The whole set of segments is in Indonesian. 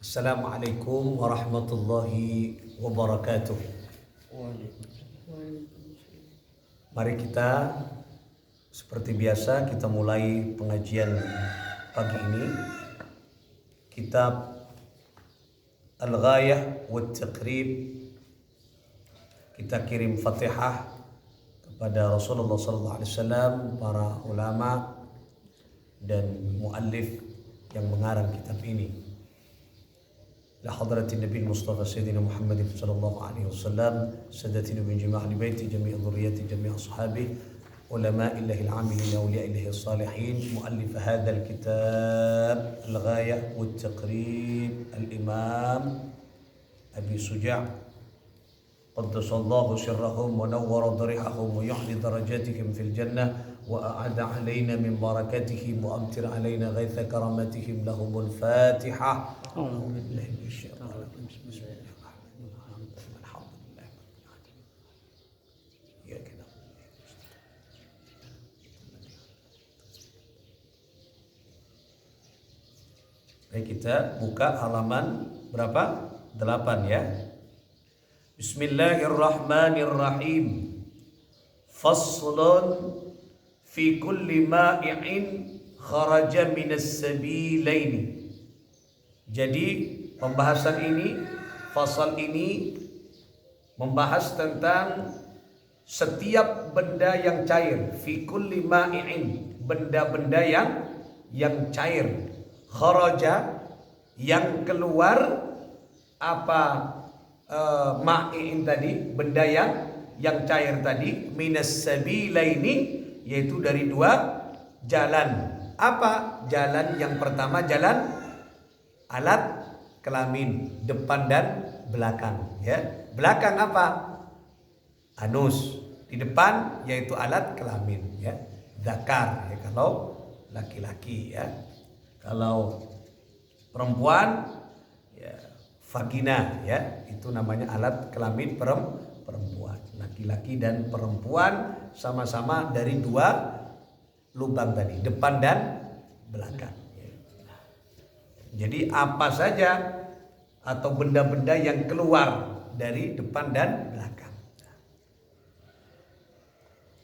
Assalamualaikum warahmatullahi wabarakatuh. Mari kita seperti biasa kita mulai pengajian pagi ini. Kitab Al-Ghayah wa Taqrib. Kita kirim Fatihah kepada Rasulullah SAW, para ulama dan muallif yang mengarang kitab ini. لحضرة النبي المصطفى سيدنا محمد صلى الله عليه وسلم، سادتنا من جميع آل بيته، جميع ذريته، جميع أصحابه، علماء الله العاملين، أولياء الله الصالحين، مؤلف هذا الكتاب الغاية والتقريب الإمام أبي شجاع قدس الله سرهم ونور ضريحهم ويعلي درجاتهم في الجنة وأعد علينا من بركاتهم وأمطر علينا غيث كرامتهم. لهم الفاتحة. أعوذ بالله من الشيطان الرجيم. بسم الله الرحمن الرحيم. الحمد لله رب العالمين. إياك نعبد Baik, kita buka halaman berapa? 8 ya. Bismillahirrahmanirrahim. Faslun fi kulli ma'i'in kharaja minas sabilaini. Jadi pembahasan ini, fasal ini membahas tentang setiap benda yang cair. Fi kulli ma'i'in, benda-benda yang cair. Kharaja, yang keluar. Apa ma'i'in tadi, benda yang cair tadi, minas sabilaini, yaitu dari dua jalan. Apa jalan? Yang pertama jalan alat kelamin, depan dan belakang ya. Belakang apa? Anus. Di depan yaitu alat kelamin ya. Zakar ya, kalau laki-laki ya. Kalau perempuan ya vagina ya, itu namanya alat kelamin perempuan. Laki-laki dan perempuan sama-sama dari dua lubang tadi, depan dan belakang. Jadi apa saja atau benda-benda yang keluar dari depan dan belakang.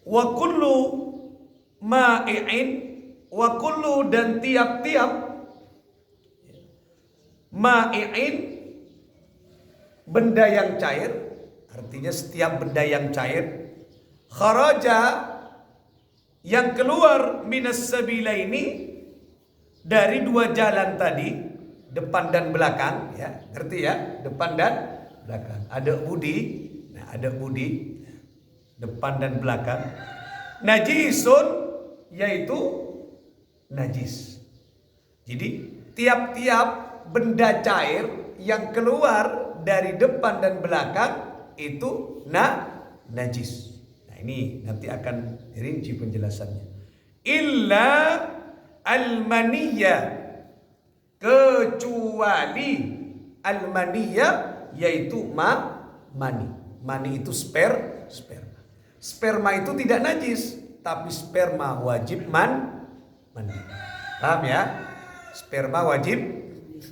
Wa kullu ma'i'in, wa kullu, dan tiap-tiap ma'i'in, benda yang cair, artinya setiap benda yang cair, kharaja, yang keluar, minas sabilaini, dari dua jalan tadi, depan dan belakang ya, ngerti ya, depan dan belakang. Ada budi, nah ada budi, depan dan belakang. Najisun, yaitu najis. Jadi tiap-tiap benda cair yang keluar dari depan dan belakang itu najis. Nah ini nanti akan rinci penjelasannya. Illa al-maniyya, kecuali al-maniyya, yaitu mani. Mani itu sperma. Sperma itu tidak najis, tapi sperma wajib mandi. Paham ya? Sperma wajib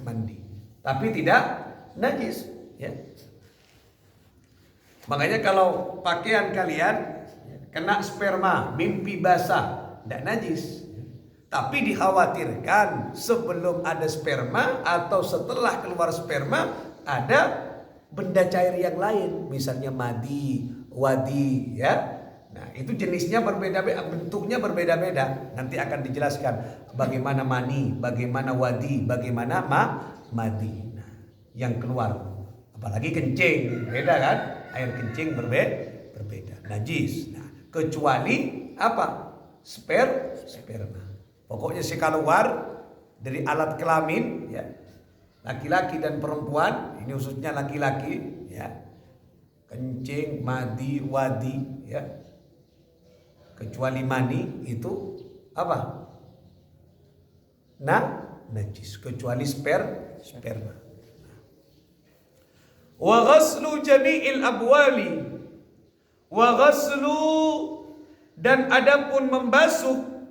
mandi, tapi tidak najis ya. Makanya kalau pakaian kalian kena sperma, mimpi basah, tidak najis. Tapi dikhawatirkan sebelum ada sperma atau setelah keluar sperma ada benda cair yang lain, misalnya madi, wadi ya. Nah, itu jenisnya berbeda-beda, bentuknya berbeda-beda. Nanti akan dijelaskan bagaimana mani, bagaimana wadi, bagaimana madi. Nah, yang keluar apalagi kencing, beda kan? Air kencing berbeda, najis. Nah, kecuali apa? Sperma. Pokoknya si keluar dari alat kelamin ya, laki-laki dan perempuan, ini khususnya laki-laki ya, kencing, madi, wadi ya, kecuali mani itu apa? Najis, kecuali sperma. Wa ghaslu jami'il abwali, wa ghaslu, dan adapun membasuh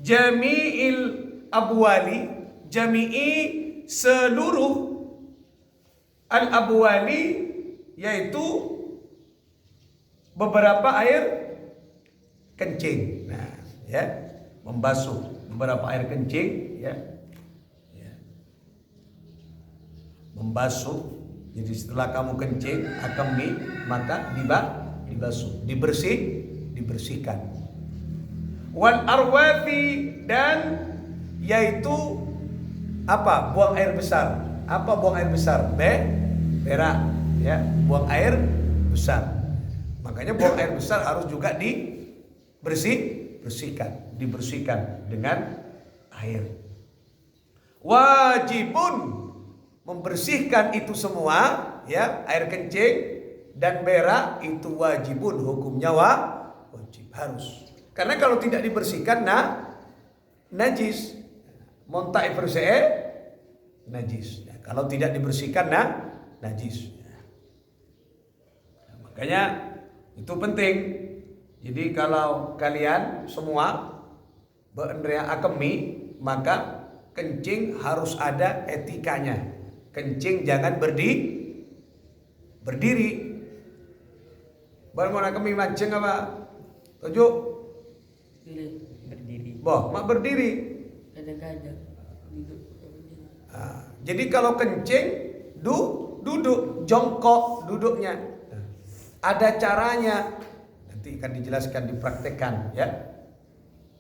jami'il abwali, jami'i seluruh al-abwali, yaitu beberapa air kencing. Nah, ya, membasuh beberapa air kencing, ya. Ya. Membasuh. Jadi setelah kamu kencing, akemi, maka dibasuh, dibersihkan. Wal arwafi, dan yaitu apa? Buang air besar. Apa buang air besar? Berak, ya, buang air besar. Makanya buang air besar harus juga dibersihkan dengan air. Wajibun, membersihkan itu semua, ya, air kencing dan berak itu wajibun, hukumnya wajib, harus. Karena kalau tidak dibersihkan, najis. Montai verse najis. Ya, kalau tidak dibersihkan, najis. Ya. Makanya itu penting. Jadi kalau kalian semua beendrea akemi, maka kencing harus ada etikanya. Kencing jangan berdiri. Baru mau akemi mancing apa? Tujuh. Berdiri. Mak berdiri. Kadang-kadang duduk. Jadi kalau kencing duduk, jongkok duduknya. Ada caranya. Nanti akan dijelaskan, dipraktekkan, ya.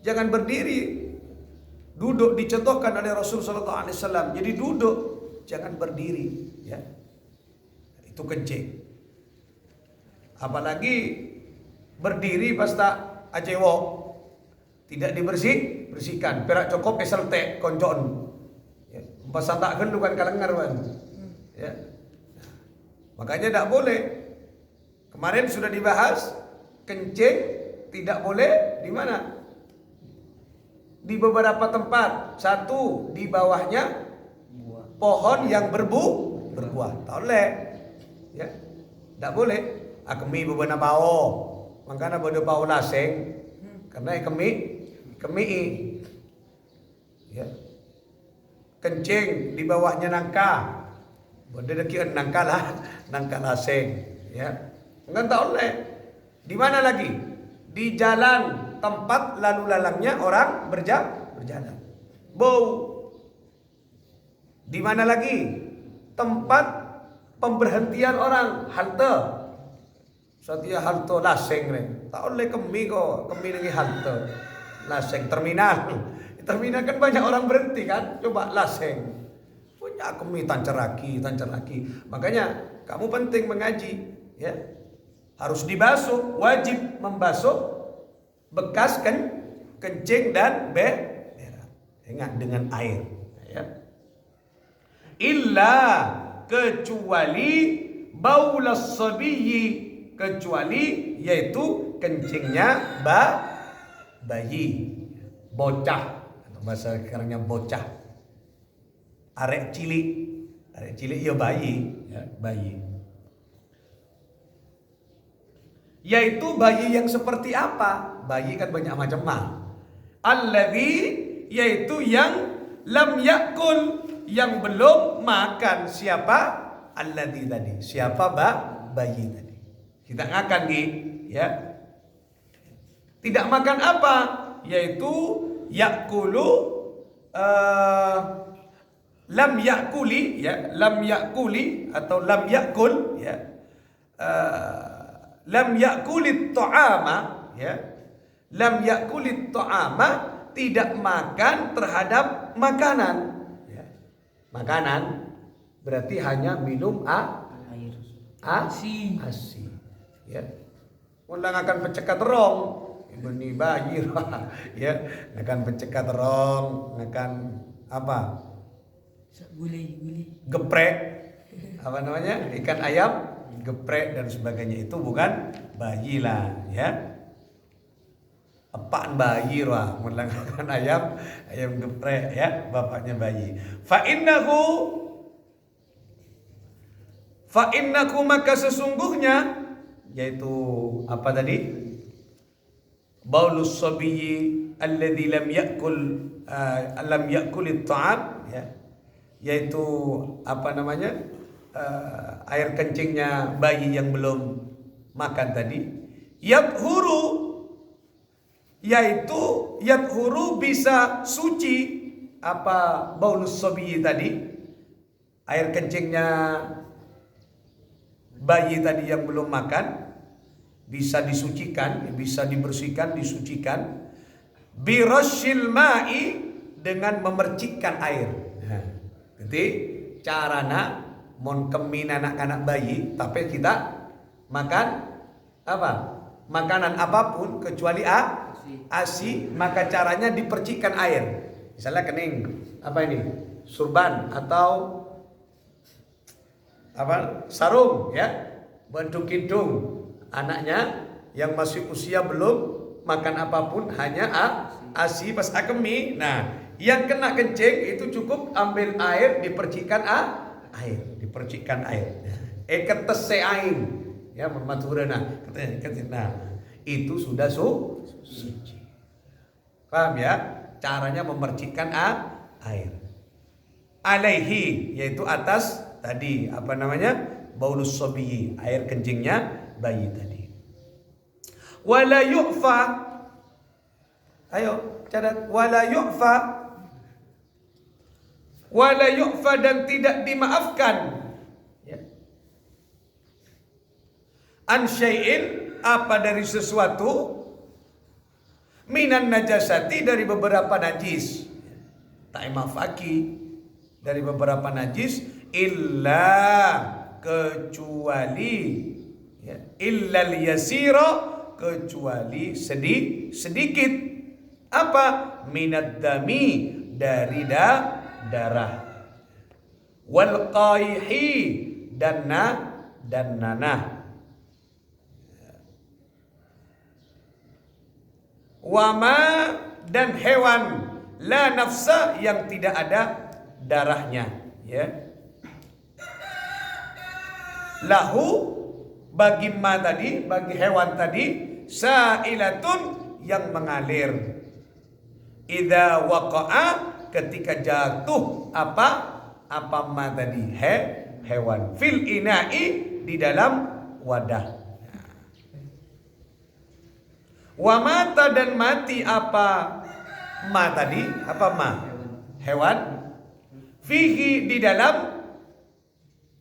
Jangan berdiri. Duduk dicontohkan oleh Rasul sallallahu alaihi wasallam. Jadi duduk, jangan berdiri, ya. Itu kencing. Apalagi berdiri pas tak acewok. Tidak bersihkan. Perak cokop eselte konjon. Ya, pasal tak kan bukan kalengar kan. Ya. Makanya tidak boleh. Kemarin sudah dibahas, kencing tidak boleh di mana? Di beberapa tempat. Satu, di bawahnya pohon yang berbuah. Tak boleh. Ya. Tak boleh. Akemi beberapa bau. Makanya bodoh bau laseng. Karena kemi. Ya. Kencing di bawahnya nangka. Bodoh dekian nangka laseng. Ya. Enggak tak boleh. Di mana lagi? Di jalan tempat lalu lalangnya orang berjalan. Bau. Di mana lagi? Tempat pemberhentian orang, halte. Setia halte laseng nih. Tak boleh kemi lagi halte. Laseng terminal. Terminal kan banyak orang berhenti kan? Coba laseng. Punya kemi tancar lagi. Makanya kamu penting mengaji, ya. Harus dibasuh, wajib membasuh bekas kencing dan berak. Ingat dengan air, ya. Illa, kecuali baulas sabiyyi, kecuali yaitu kencingnya bayi, bocah, atau bahasa sekarangnya bocah, arek cilik ya bayi, ya, bayi. Yaitu bayi yang seperti apa? Bayi kan banyak macam alladzi, yaitu yang lam yakul, yang belum makan. Siapa? Alladzi tadi. Siapa bayi tadi? Kita ngakan ya. Tidak makan apa? Yaitu yakulu, lam yakuli, ya, lam yakuli atau lam yakul, ya. Lam yakulit ta'ama, ya. Lam yakulit ta'ama, tidak makan terhadap makanan, ya. Makanan berarti hanya minum air, asi, ya. Undang akan pecekat terong, ini bayi, ya. Akan pecekat terong, akan apa? Gulai. Geprek, apa namanya? Ikan ayam, geprek dan sebagainya, itu bukan bayi lah, ya. Apaan bayi lah, melanggarkan ayam geprek, ya, bapaknya bayi. Fa innaku, maka sesungguhnya, yaitu apa tadi? Baulus sabiyyi alladzi lam yakulit ta'am, ya. yaitu apa namanya, air kencingnya bayi yang belum makan tadi. Yathuru, yaitu yathuru bisa suci apa baulus sobi tadi, air kencingnya bayi tadi yang belum makan bisa disucikan, bisa dibersihkan, disucikan. Birashil ma'i, dengan memercikkan air. Jadi carana mon kemin anak-anak bayi, tapi kita makan apa? Makanan apapun kecuali ASI, maka caranya dipercikkan air. Misalnya kening, apa ini? Surban atau apa? Sarung ya. Bentuk hidung anaknya yang masih usia belum makan apapun, hanya ASI pas akemi. Nah, yang kena kencing itu cukup ambil air, dipercikkan air, dipercikkan air. Eketese aing, ya maturana katanya. Nah, itu sudah suci. Paham ya? Caranya memercikkan air. Alaihi, yaitu atas tadi apa namanya? Baulus sobi, air kencingnya bayi tadi. Wala yu'fa, ayo catat, wala yu'fa dan tidak dimaafkan ya. An syai'in, apa dari sesuatu, minan najasati, dari beberapa najis, ta'imafaki, dari beberapa najis, illa, kecuali ya, illal yasira, kecuali sedikit, apa, minad dami, dari darah, wal qaihi, dan nanah, wama, dan hewan, la nafsa, yang tidak ada darahnya ya. Lahu, bagi ma tadi, bagi hewan tadi, sailatun, yang mengalir. Idza waqa'a, ketika jatuh apa ma tadi, hewan, fil ina'i, di dalam wadah. Wa mata, dan mati apa ma tadi, apa ma, hewan, fihi, di dalam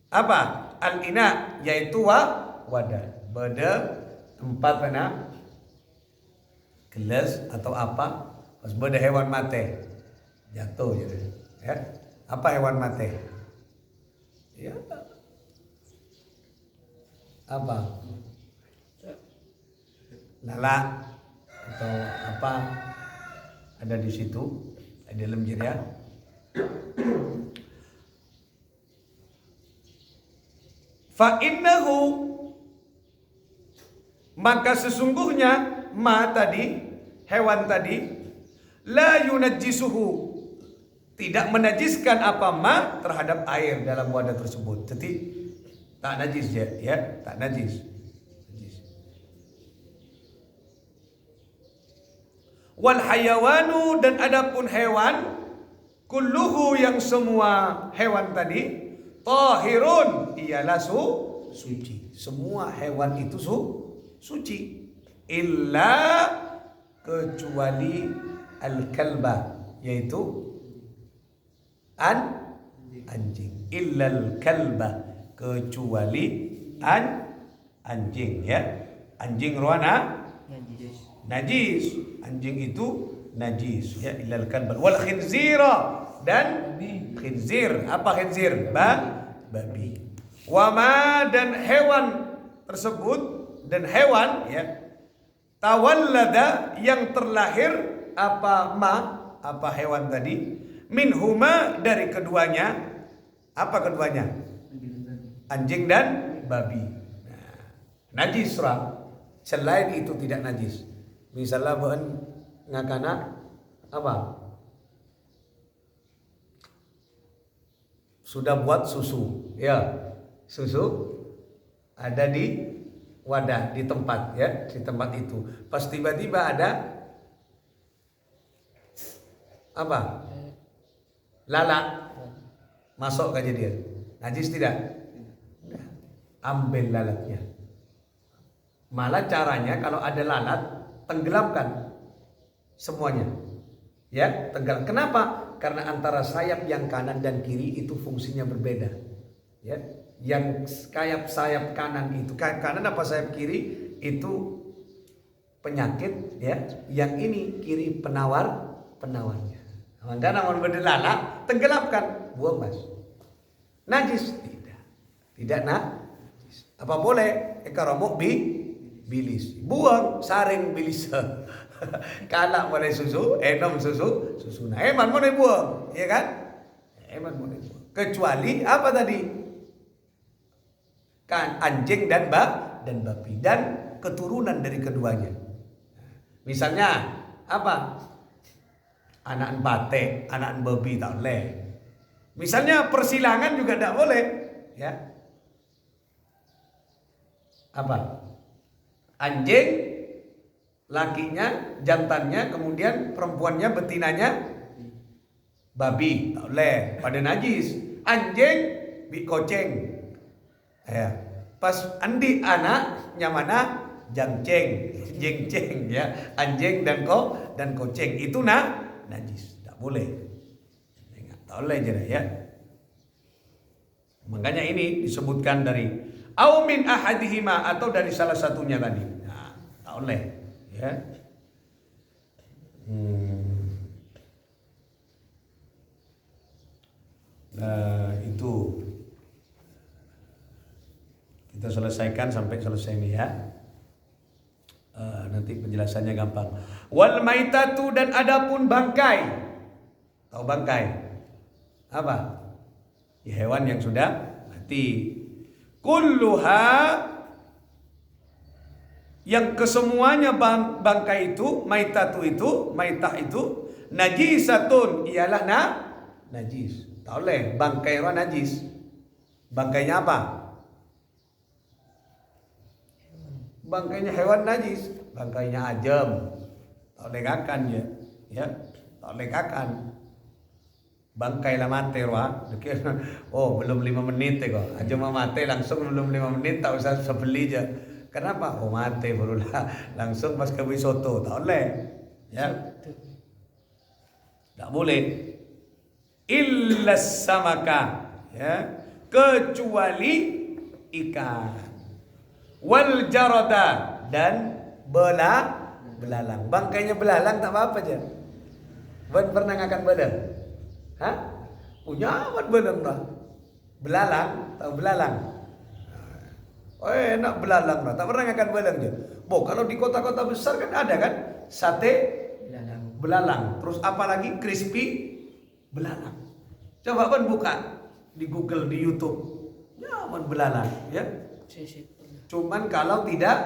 apa, al-ina, yaitu wadah. Beda tempat mana, gelas atau apa, pas beda hewan mati jatuh gitu ya. Apa hewan mati ya, apa, lala atau apa, ada di situ, di dalam jirya. Fa innahu, maka sesungguhnya ma tadi, hewan tadi, la yunajjisuhu, tidak menajiskan apa ma, terhadap air dalam wadah tersebut. Jadi tak najis ya, tak najis. Wal hayawanu, dan adapun hewan, kulluhu, yang semua hewan tadi, tahirun, ialah suci. Semua hewan itu suci. Illa, kecuali al-kalba, yaitu anjing. Illal kalba, kecuali anjing ya. Anjing rohana najis. Anjing itu najis ya. Illal kalba wal khinzira, dan khinzir. Apa khinzir? Babi. Wama, dan hewan tersebut, dan hewan ya, tawallada, yang terlahir apa ma, apa hewan tadi, minhuma, dari keduanya. Apa keduanya? Anjing dan babi. Najis ra. Selain itu tidak najis. Misalnya bahan ngakana apa? Sudah buat susu, ya. Susu ada di wadah, di tempat ya, di tempat itu. Pas tiba-tiba ada apa? Lala Masuk aja dia. Najis tidak? Ambil lalatnya. Malah caranya kalau ada lalat, tenggelamkan semuanya. Ya, tenggelam. Kenapa? Karena antara sayap yang kanan dan kiri itu fungsinya berbeda. Ya, yang sayap kanan itu kanan apa sayap kiri itu penyakit, ya. Yang ini kiri penawarnya. Maka namun berdelala, tenggelamkan, buang mas. Najis tidak najis. Apa boleh? Ekaromok bilis, buang saring bilis. Kalak boleh susu, enom susu. Nah, eman boleh buang, ya kan? Eman boleh buang. Kecuali apa tadi? Kan anjing dan babi dan keturunan dari keduanya. Misalnya apa? Anak bate, anak babi tak boleh. Misalnya persilangan juga tak boleh, ya. Apa? Anjing lakinya, jantannya, kemudian perempuannya, betinanya babi, tak boleh, pada najis. Anjing bi koceng. Ya. Pas andi anaknya mana? Jangceng, jengceng, ya. Anjing dan koceng itu najis, tak boleh. Tak boleh jadi, ya. Makanya ini disebutkan dari au min ahadihima, atau dari salah satunya tadi. Nah, tak boleh, ya. Nah, itu kita selesaikan sampai selesai ini, ya. Nanti penjelasannya gampang. Wal maitatu, dan adapun bangkai. Tahu bangkai? Apa? Ya, hewan yang sudah mati. Kulluha, yang kesemuanya bangkai itu, maitah itu najisatun, ialah najis. Tak boleh bangkai orang najis. Bangkainya apa? Bangkainya hewan najis. Bangkainya ajam, tak boleh kakan, ya. Tak boleh kakan. Bangkai lah mati roh. Oh, belum 5 menit kok. Aja mau mati langsung, belum 5 menit tak usah sebeli aja. Kenapa? Oh, mati baru lah. Langsung pas ke soto. Tak boleh. Ya. Tak boleh. Illa samaka, ya. Kecuali ikan. Wal jarada, dan belalang. Bangkainya belalang tak apa-apa aja. Pernah ngakan belalang? Hah? Punya amat belang dah. Belalang, tahu belalang? Oh, enak belalang dah. Tak pernah makan belalang je. Bo, kalau di kota-kota besar kan ada kan sate belalang. Terus apa lagi? Crispy belalang. Coba kan buka di Google, di YouTube. Nyaman belalang, ya. Cuman kalau tidak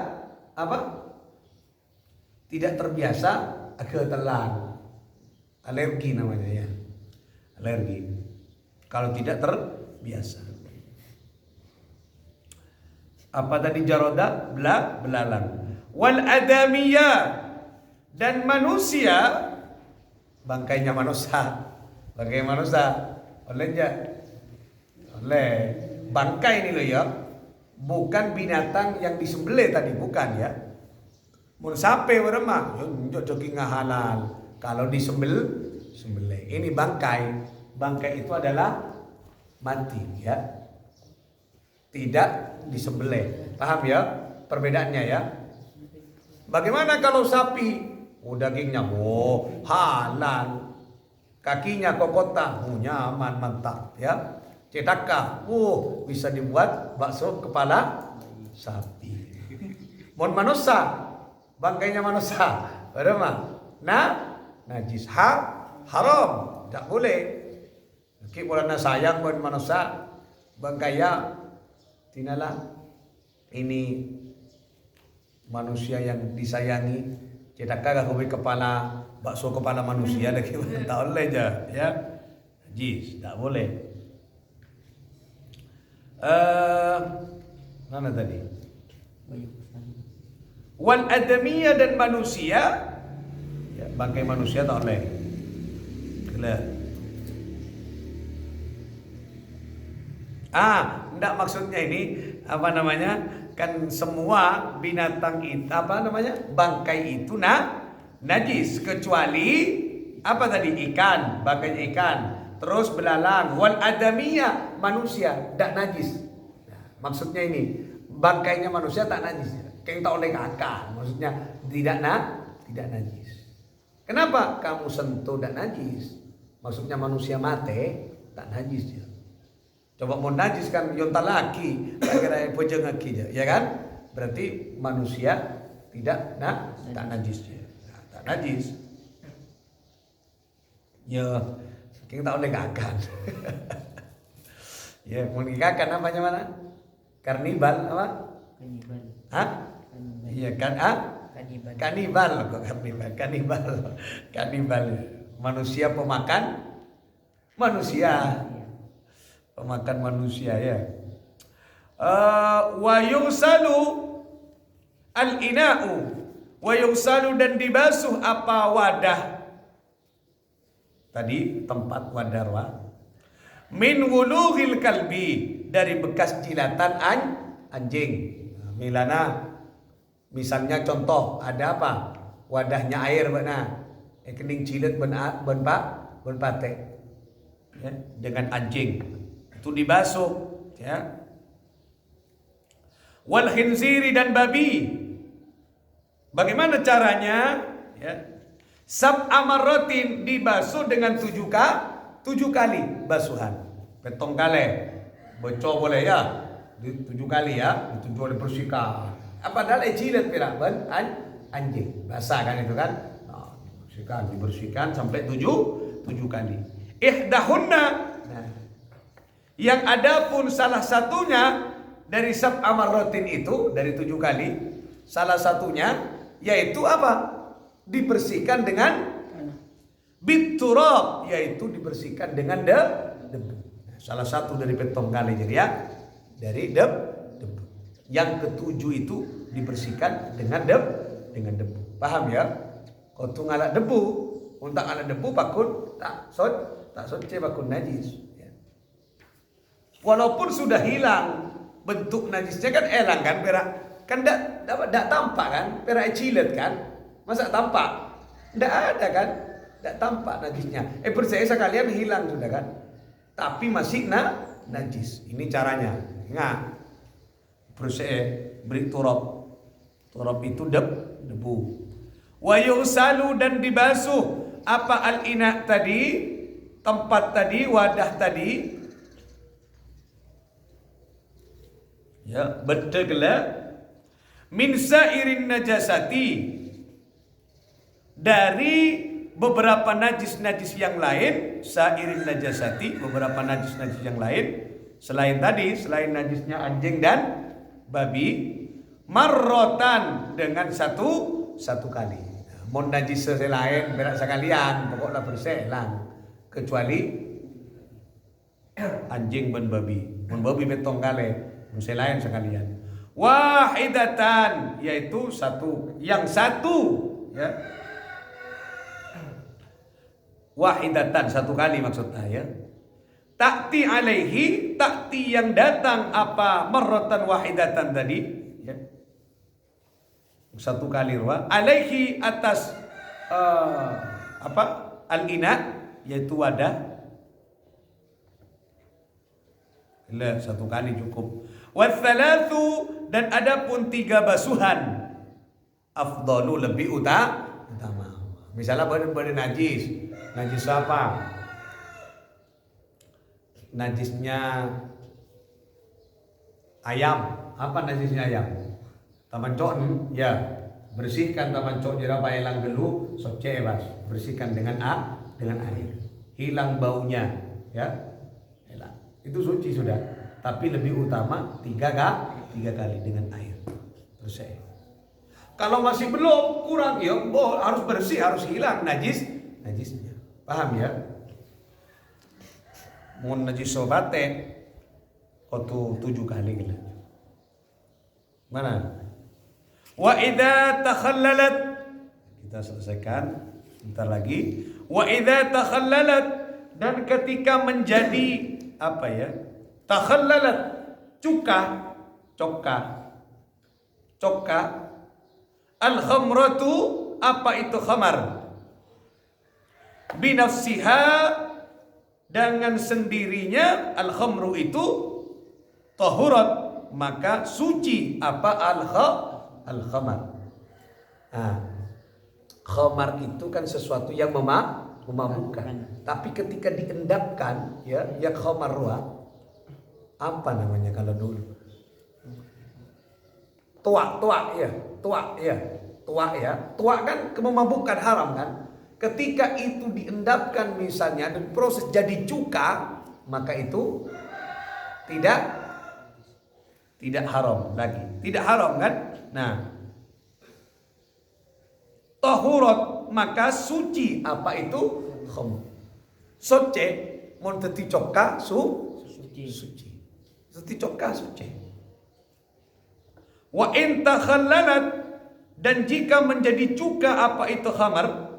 apa? Tidak terbiasa, agak telan. Alergi namanya, ya. Alergi kalau tidak terbiasa. Apa tadi? Jaroda, belalang. Wal adamiyah, dan manusia. Bangkainya manusia. Bangkai manusia oleh enggak? Oleh. Bangkai ini loh, ya. Bukan binatang yang disembelih tadi, bukan, ya. Mun sape beremah, yo joki halal. Kalau disembelih, ini bangkai. Bangkai itu adalah mati, ya. Tidak disembelih. Paham, ya? Perbedaannya, ya. Bagaimana kalau sapi? Oh, dagingnya halal. Kakinya kokota, nyaman, mantap, ya. Cetaka, bisa dibuat bakso kepala sapi. Mon manusia, bangkainya manusia, berapa? Najis, haram, tak boleh. Kita boleh sayang buat manusia, bangkainya tinalah. Ini manusia yang disayangi. Cetaka gak kowe kepala bakso kepala manusia lagi, tak boleh aja, ya. Najis, tak boleh. Mana tadi? Wal adamiyah, dan manusia, ya, bangkai manusia tak boleh. Enggak, maksudnya ini apa namanya? Kan semua binatang itu apa namanya? Bangkai itu najis kecuali apa tadi? Ikan, bangkai ikan. Terus belalang, wal adamiyah, manusia tak najis. Nah, maksudnya ini bangkainya manusia tak najis. Kayak tak oleh kakak, maksudnya tidak najis. Kenapa kamu sentuh tak najis? Maksudnya manusia mati tak najis ya. Coba mau najis kan yonta laki, kira pojok kaki ya kan? Berarti manusia tidak tak najis ya. Nah, tak najis. Ya, kita tak oleh gagan. Ya, mau gagan namanya mana? Karnibal apa? Kanibal. Hah? Kanibal. Iya kan? Kanibal. Kanibal kok kanibal. Manusia pemakan manusia. Pemakan manusia ya. Wa yusalu al-ina'u wa yusalu dan dibasuh apa wadah. Tadi tempat wadarwa. Min wulughil kalbi, dari bekas jilatan anjing. Milana misalnya contoh ada apa? Wadahnya air benar. Kening cilet ben pate. Ya, dengan anjing. Itu dibasuh ya. Wal khinziri dan babi. Bagaimana caranya? Ya. Sab'a marratin dibasuh dengan 7 kali basuhan. Petong kali. Bocor boleh ya. 7 kali ya. Itu boleh bersihkan. Padahal jilat pira ben anjing. Basah kan itu kan? Nah, dibersihkan sampai 7 kali. Ihdahunna. Nah, yang ada pun salah satunya dari sab'a marratin itu, dari 7 kali, salah satunya yaitu apa? Dibersihkan dengan biturab, yaitu dibersihkan dengan debu. Salah satu dari petong kali jadi ya, dari debu. Yang ketujuh itu dibersihkan dengan debu. Paham ya? Kau tu ngalak debu, untuk ngalak debu pakun tak soce pakun najis. Ya. Walaupun sudah hilang bentuk najisnya kan elang kan perak kan tidak tampak kan perak cilet kan. Masa tampak? Tidak ada kan? Tidak tampak najisnya. Percaya sekalian hilang sudah kan? Tapi masih najis. Ini caranya. Ingat. Percaya beri turab. Turab itu debu. Wa yusalu dan dibasuh. Apa al-ina tadi? Tempat tadi, wadah tadi. Ya, betul gelap. Min sairin najasati. Dari beberapa najis-najis yang lain, sairin najasati, beberapa najis-najis yang lain, selain najisnya anjing dan babi, marrotan dengan satu kali. Mon najis selain berak sekalian, pokoknya berselang, kecuali anjing dan babi. Mon babi betong kali, mon selain sekalian. Wahidatan, yaitu satu, yang satu, ya. Wahidatan, satu kali maksudnya ya. Ta'ti alaihi, ta'ti yang datang apa marratan wahidatan tadi ya. Satu kali ruah alaihi atas al-ina yaitu wadah. Satu kali cukup. Watsalatu dan ada pun 3 basuhan. Afdalu lebih utama. Misalnya badan najis. Najis apa? Najisnya ayam. Apa najisnya ayam? Taman cok ya. Bersihkan taman cok jerapa elang gelu soce bas. Bersihkan dengan air. Hilang baunya ya. Hilang. Itu suci sudah. Tapi lebih utama 3 kali dengan air. Selesai. Kalau masih belum kurang ya, harus bersih, harus hilang najisnya. Paham ya? Mun najis sobate kotu 7 kali gitu. Mana? Wa idza takhallalat, kita selesaikan sebentar lagi. Wa idza takhallalat, dan ketika menjadi apa ya? takhallalat cuka al-khamratu apa itu khamar binafsiha dengan sendirinya al-khamru itu tahurat maka suci apa al-khamar. Nah, khamar itu kan sesuatu yang memabukkan. Tapi ketika diendapkan ya khamarwa apa namanya kalau dulu? Tua kan memabukkan haram kan? Ketika itu diendapkan misalnya dan proses jadi cuka, maka itu tidak haram lagi. Tidak haram kan? Nah, tahurat maka suci apa itu? Khamr. Suci mun teti coka suci. Teti coka suci. Wa in takhallalat dan jika menjadi cuka apa itu khamar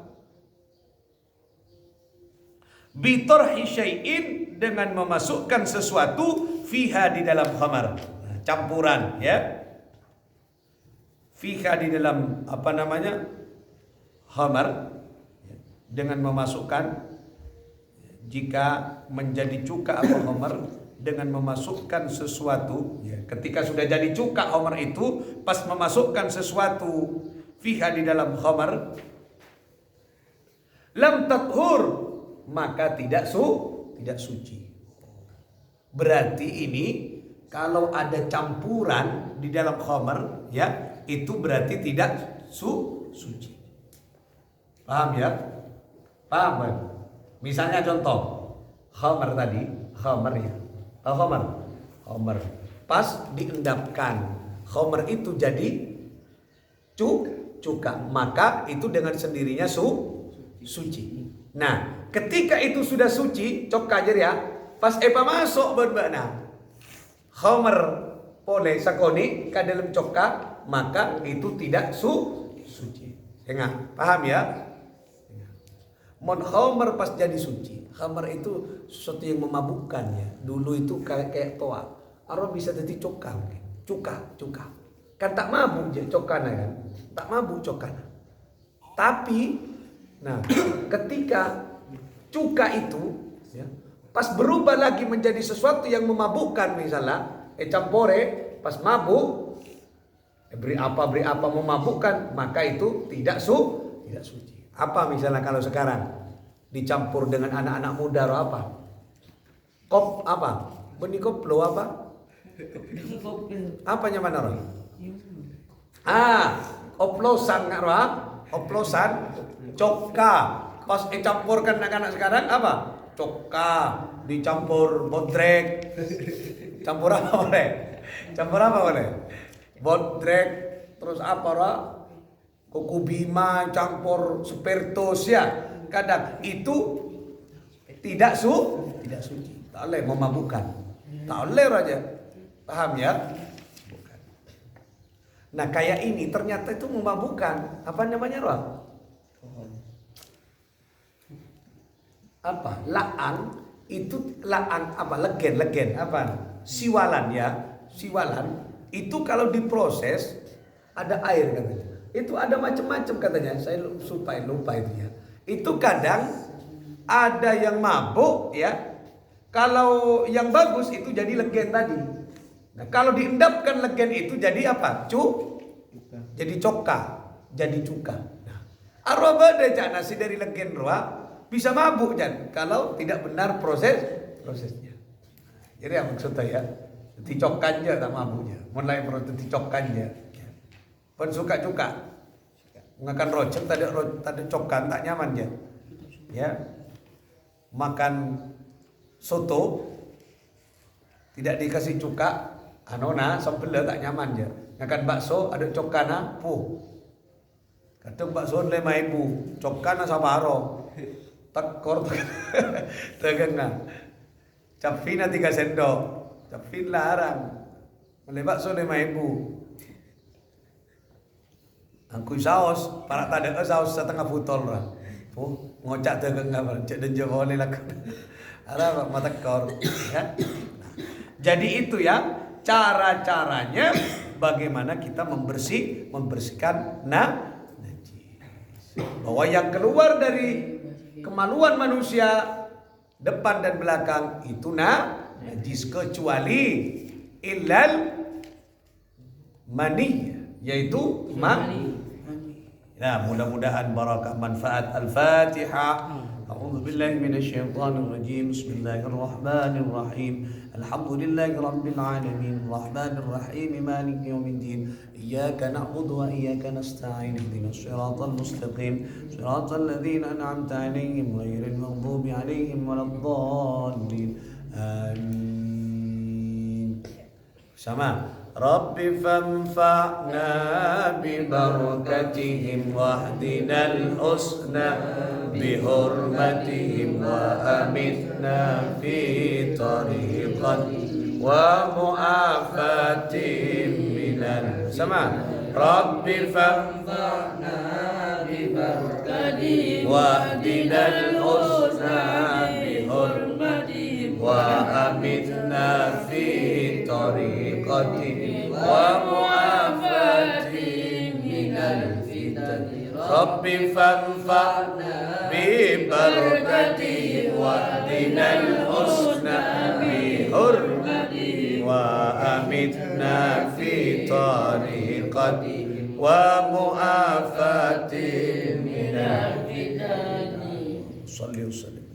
bitarhi syai'in dengan memasukkan sesuatu fiha di dalam khamar. Nah, campuran ya. Fiha di dalam apa namanya? Khamar dengan memasukkan jika menjadi cuka apa khamar dengan memasukkan sesuatu ya, ketika sudah jadi cuka khamar itu pas memasukkan sesuatu fiha di dalam khamar lam tathur maka tidak suci. Berarti ini kalau ada campuran di dalam khamar ya itu berarti tidak suci. Paham ya? Paham kan? Misalnya contoh khamar tadi, khamar ya. Khamar. Pas diendapkan, khamar itu jadi cuka, maka itu dengan sendirinya suci. Nah, ketika itu sudah suci, cok kajer ya. Pas masuk berbana. Khamar oleh sakoni ke dalam coka, maka itu tidak suci. Ingat, paham ya? Mon khamar pas jadi suci. Khamar itu sesuatu yang memabukkan ya. Dulu itu kayak toa. Arwah bisa jadi coka mungkin. Cuka. Kan tak mabuk je cokana kan. Tak mabuk cokana. Tapi nah, ketika cuka itu ya, pas berubah lagi menjadi sesuatu yang memabukkan misalnya, campore pas mabuk beri apa memabukkan, maka itu tidak suci. Apa misalnya kalau sekarang dicampur dengan anak-anak muda atau apa? Benih koplo apa? Apanya mana roh? Oplosan nggak roh? Oplosan, coka. Pas dicampurkan anak-anak sekarang apa? Coka, dicampur bodrek. Campur apa boleh? Bodrek, terus apa roh? Kuku bima campur spiritus ya. Kadang itu tidak suci. Tak boleh memabukkan. Tak boleh raja. Paham ya? Bukan. Nah, kayak ini ternyata itu memabukkan. Apa namanya, Roh? Apa? Laan itu apa? Legen apa? Siwalan ya. Siwalan itu kalau diproses ada air katanya. Itu ada macam-macam katanya. Saya lupa itu ya. Itu kadang ada yang mabuk ya. Kalau yang bagus itu jadi legen tadi. Nah, kalau diendapkan legen itu jadi apa? Jadi coka, jadi cuka. Nah, arwah beda cak nasi dari legen roa bisa mabuk kan kalau tidak benar prosesnya. Jadi apa maksudnya ya? Dicokan aja tak mabuknya. Mulai proses dicokan aja. Pun suka cuka. Makan rocek tadi cokan tak nyaman ya. Ya. Makan soto tidak dikasih cuka, anona sambel tak nyaman ya. Makan bakso ada cokana, Kadang bakso 5.000, cokana sabaro. Tekor tegena. Capina 3 sendok. Capin larang. Mulai bakso 5.000. Angku saus, para tada saus setengah botol lah. Ngocak tegeng enggak cek dan jawab laku. Ada mata kor ya. Jadi itu ya cara-caranya bagaimana kita membersihkan najis. Bahwa yang keluar dari kemaluan manusia depan dan belakang itu najis kecuali illal mani, yaitu Nah, mudah-mudahan barakah manfaat. Al-Fatihah. A'udzu billahi minasyaitonir rajim. Bismillahirrahmanirrahim. Alhamdulillahi rabbil alamin. Arrahmanir rahim. Maliki yaumiddin. Iyyaka na'budu wa iyyaka nasta'in. Ihdinas siratal mustaqim. Siratal ladzina an'amta 'alaihim ghairil maghdubi 'alaihim waladdallin. Amin. Sama. Rabbi fanfa'na bibarakatihim wahdinal husna bihurmatihim wa amitna fi tariqat wa mu'afatihim minal sama Rabbi fanfa'na bibarakatihim wahdinal husna bihurmatihim wa amitna fi tariqatihim wa mu'afatihim minal fitan Rabbi fanfa'na bi barakatihi wa dinal husna bi hurmati wa amitna fi tariqati wa mu'afatihim minal fitan. Salli wa sallim.